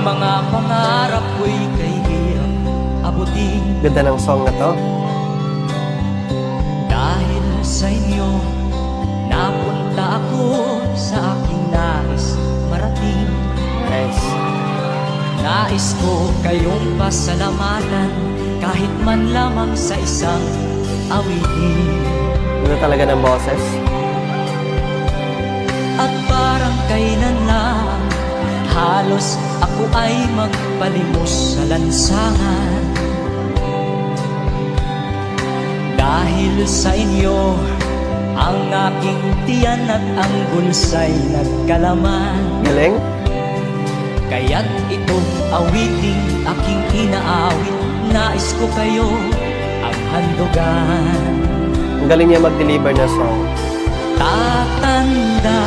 mga pangarap ko'y kay hirap abutin. Ganda ng song na to. Dahil sa inyo, napunta ako sa aking nais marating. Nice. Nais ko kayong pasalamatan kahit man lamang sa isang awitin. Ganda talaga ng boses. At parang kailan lang halos ako ay magpalimos sa lansangan. Dahil sa inyo, ang aking tiyan at ang bulsa'y nagkalaman. Galing. Kaya't itong awiting aking inaawit, nais ko kayo ang handugan. Ang galing niya mag-deliver na song. Tatanda